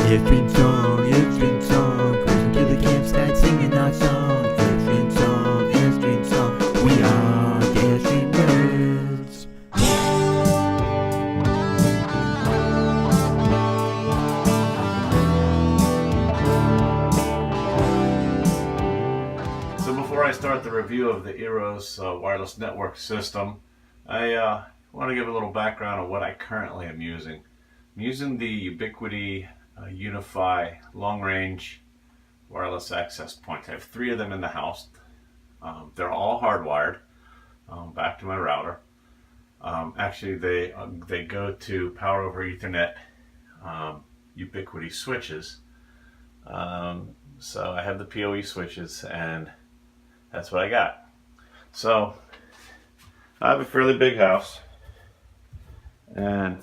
Airstream song, cruising to the campsite singing our song. Airstream song, we are the Airstream nerds. So before I start the review of the Eero's wireless network system, I want to give a little background on what I currently am using. I'm using the Ubiquiti WiFi long-range wireless access points. I have 3 of them in the house. They're all hardwired back to my router. Actually, they go to power over Ethernet Ubiquiti switches. So I have the PoE switches, and that's what I got. So I have a fairly big house, and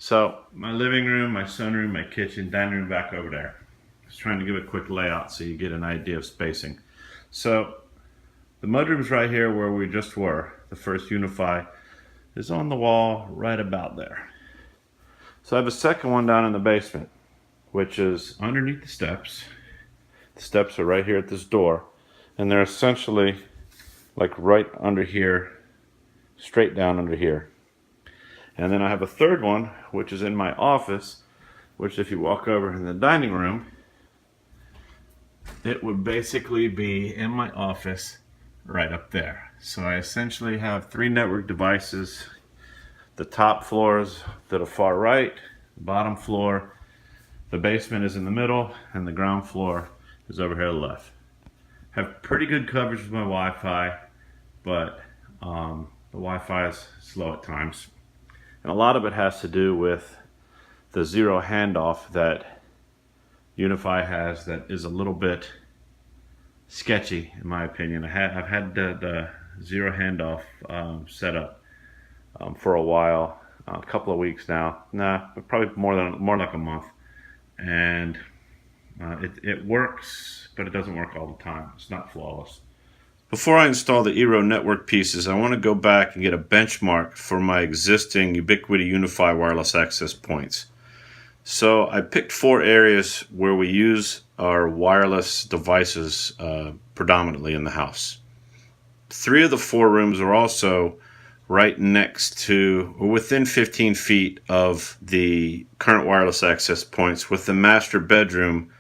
so my living room, my sunroom, my kitchen, dining room back over there. Just trying to give a quick layout so you get an idea of spacing. So the mudroom's right here where we just were. The first WiFi is on the wall right about there. So I have a second one down in the basement, which is underneath the steps. The steps are right here at this door, and they're essentially like right under here, straight down under here. And then I have a third one, which is in my office, which if you walk over in the dining room, it would basically be in my office right up there. So I essentially have 3 network devices. The top floor is to the far right, the bottom floor, the basement is in the middle, and the ground floor is over here to the left. Have pretty good coverage with my Wi-Fi, but the Wi-Fi is slow at times. And a lot of it has to do with the zero handoff that WiFi has that is a little bit sketchy, in my opinion. I've had the zero handoff set up for a while, a couple of weeks now. Probably more like a month. And it works, but it doesn't work all the time. It's not flawless. Before I install the Eero network pieces, I want to go back and get a benchmark for my existing Ubiquiti WiFi wireless access points. So I picked 4 areas where we use our wireless devices predominantly in the house. 3 of the 4 rooms are also right next to, or within 15 feet of the current wireless access points, with the master bedroom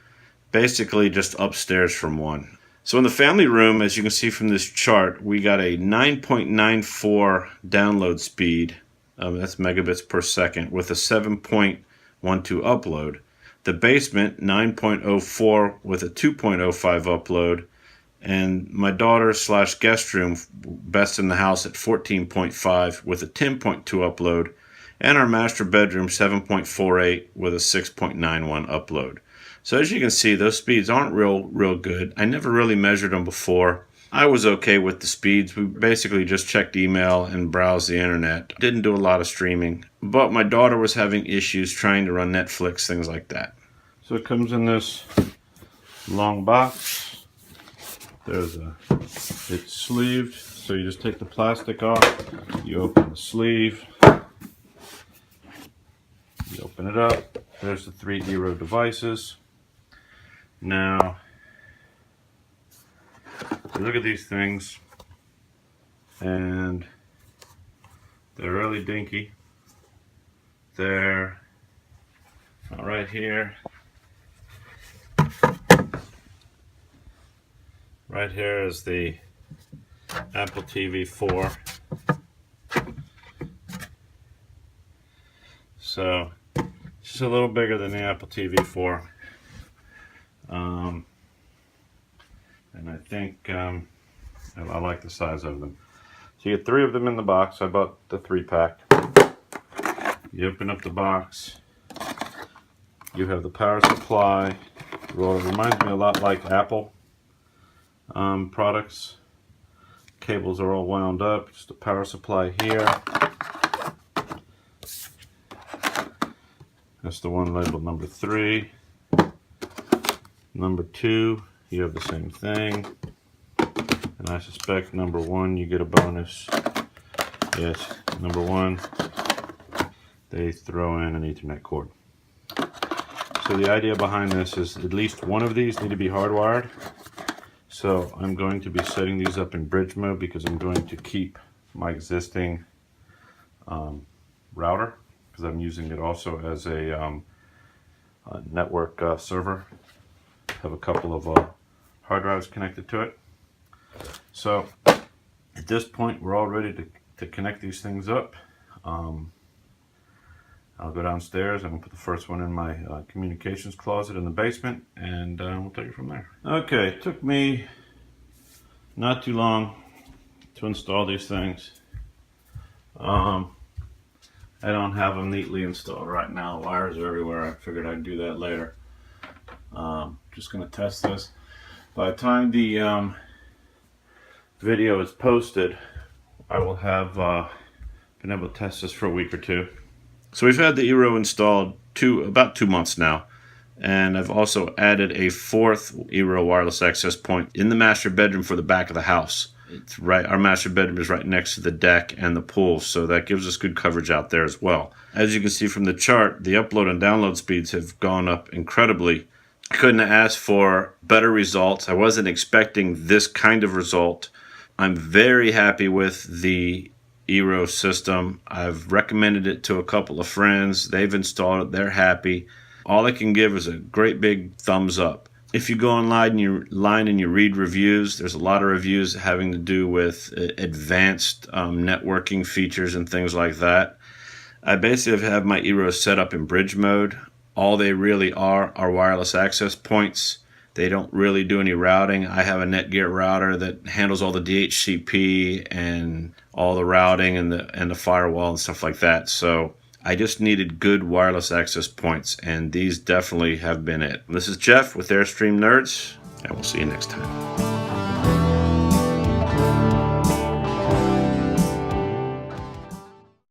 basically just upstairs from one. So in the family room, as you can see from this chart, we got a 9.94 download speed, that's megabits per second, with a 7.12 upload. The basement, 9.04 with a 2.05 upload, and my daughter / guest room, best in the house, at 14.5 with a 10.2 upload, and our master bedroom, 7.48 with a 6.91 upload. So as you can see, those speeds aren't real good. I never really measured them before. I was okay with the speeds. We basically just checked email and browsed the internet. Didn't do a lot of streaming. But my daughter was having issues trying to run Netflix, things like that. So it comes in this long box. It's sleeved. So you just take the plastic off. You open the sleeve. You open it up. There's the 3 Eero devices. Now, look at these things, and they're really dinky. They're right here. Right here is the Apple TV 4. So, just a little bigger than the Apple TV 4. And I think I like the size of them. So you get 3 of them in the box. I bought the 3-pack. You open up the box. You have the power supply. Well, it reminds me a lot like Apple products. Cables are all wound up. Just a power supply here. That's the one labeled number 3. Number 2, you have the same thing. And I suspect number 1, you get a bonus. Yes, number 1, they throw in an Ethernet cord. So So the idea behind this is at least one of these need to be hardwired. So I'm going to be setting these up in bridge mode because I'm going to keep my existing router, because I'm using it also as a network server. Have a couple of hard drives connected to it. So at this point we're all ready to connect these things up. I'll go downstairs and put the first one in my communications closet in the basement, and we'll take it from there. Okay, it took me not too long to install these things. I don't have them neatly installed right now. Wires are everywhere. I figured I'd do that later. Just going to test this. By the time the video is posted, I will have been able to test this for a week or two. So we've had the Eero installed about 2 months now, and I've also added a fourth Eero wireless access point in the master bedroom for the back of the house. It's right, our master bedroom is right next to the deck and the pool, so that gives us good coverage out there as well. As you can see from the chart, the upload and download speeds have gone up incredibly. I couldn't have asked for better results. I wasn't expecting this kind of result. I'm very happy with the Eero system. I've recommended it to a couple of friends. They've installed it. They're happy. All I can give is a great big thumbs up. If you go online and you read reviews, there's a lot of reviews having to do with advanced networking features and things like that. I basically have my Eero set up in bridge mode. All they really are wireless access points. They don't really do any routing. I have a Netgear router that handles all the DHCP and all the routing and the firewall and stuff like that. So I just needed good wireless access points, and these definitely have been it. This is Jeff with Airstream Nerds, and we'll see you next time.